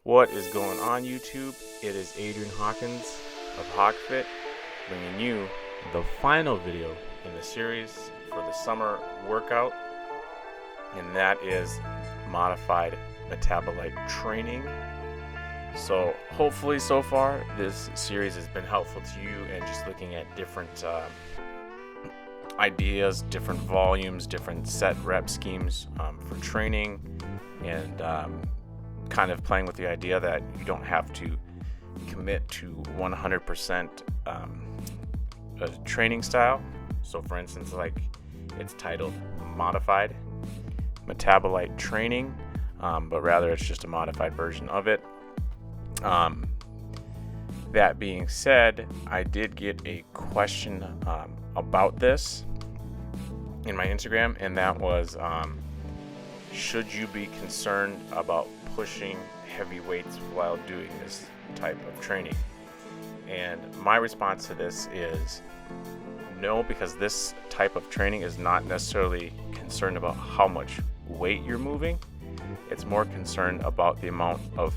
What is going on, YouTube? It is Adrian Hawkins of HawkFit bringing you the final video in the series for the summer workout, and that is modified metabolite training. So hopefully so far this series has been helpful to you and just looking at different ideas, different volumes, different set rep schemes for training, and kind of playing with the idea that you don't have to commit to 100% a training style. So for instance, like it's titled modified metabolite training, but rather it's just a modified version of it. That being said, I did get a question about this in my Instagram, and that was should you be concerned about pushing heavy weights while doing this type of training? And my response to this is no, because this type of training is not necessarily concerned about how much weight you're moving. It's more concerned about the amount of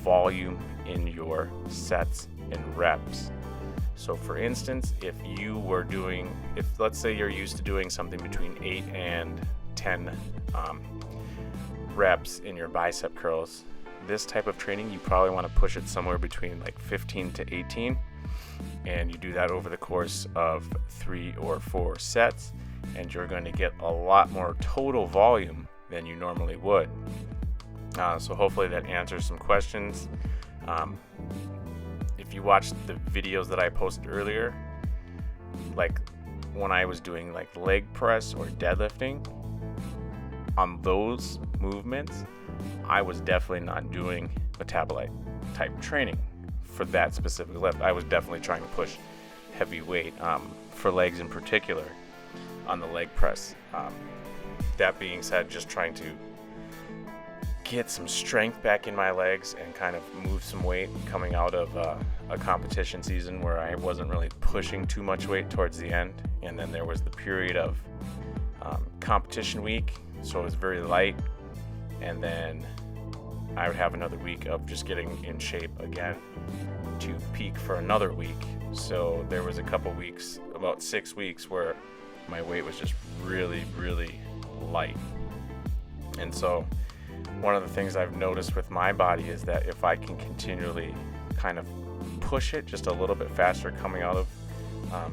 volume in your sets and reps. So for instance, if let's say you're used to doing something between 8 and 10 reps in your bicep curls, this type of training you probably want to push it somewhere between like 15 to 18, and you do that over the course of 3 or 4 sets, and you're going to get a lot more total volume than you normally would. So hopefully that answers some questions. If you watched the videos that I posted earlier, like when I was doing like leg press or deadlifting, on those movements, I was definitely not doing metabolite type training for that specific lift. I was definitely trying to push heavy weight for legs in particular on the leg press. That being said, just trying to get some strength back in my legs and kind of move some weight coming out of a competition season where I wasn't really pushing too much weight towards the end. And then there was the period of competition week, so it was very light, and then I would have another week of just getting in shape again to peak for another week. So there was a couple weeks, about 6 weeks, where my weight was just really, really light. And so one of the things I've noticed with my body is that if I can continually kind of push it just a little bit faster coming out of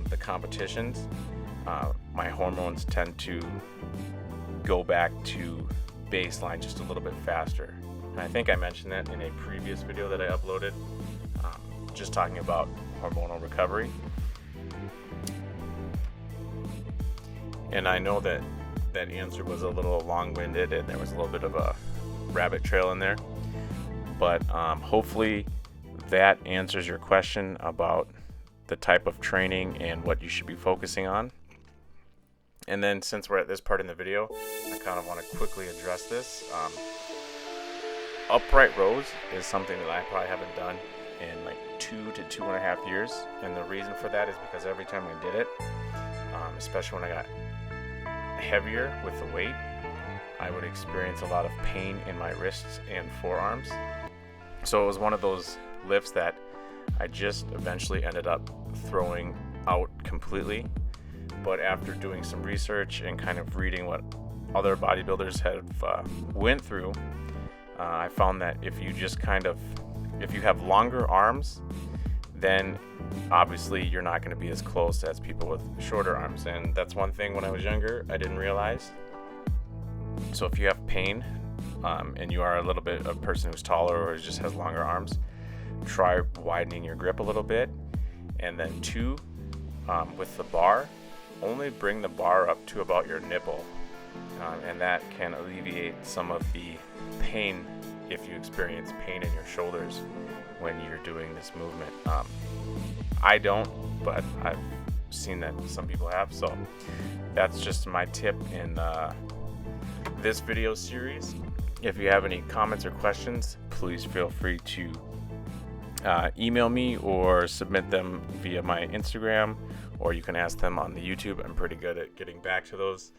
the competitions, my hormones tend to go back to baseline just a little bit faster. And I think I mentioned that in a previous video that I uploaded, just talking about hormonal recovery. And I know that that answer was a little long-winded and there was a little bit of a rabbit trail in there, but hopefully that answers your question about the type of training and what you should be focusing on. And then since we're at this part in the video, I kind of want to quickly address this. Upright rows is something that I probably haven't done in like 2 to 2.5 years, and the reason for that is because every time I did it, especially when I got heavier with the weight, I would experience a lot of pain in my wrists and forearms. So it was one of those lifts that I just eventually ended up throwing out completely. But after doing some research and kind of reading what other bodybuilders have went through, I found that if you have longer arms, then obviously you're not going to be as close as people with shorter arms. And that's one thing when I was younger I didn't realize. So if you have pain and you are a little bit of a person who's taller or just has longer arms, try widening your grip a little bit. And then 2, with the bar, only bring the bar up to about your nipple, and that can alleviate some of the pain if you experience pain in your shoulders when you're doing this movement. I don't, but I've seen that some people have. So that's just my tip in this video series. If you have any comments or questions, please feel free to email me or submit them via my Instagram, or you can ask them on the YouTube. I'm pretty good at getting back to those.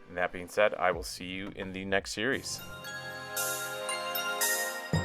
And that being said, I will see you in the next series.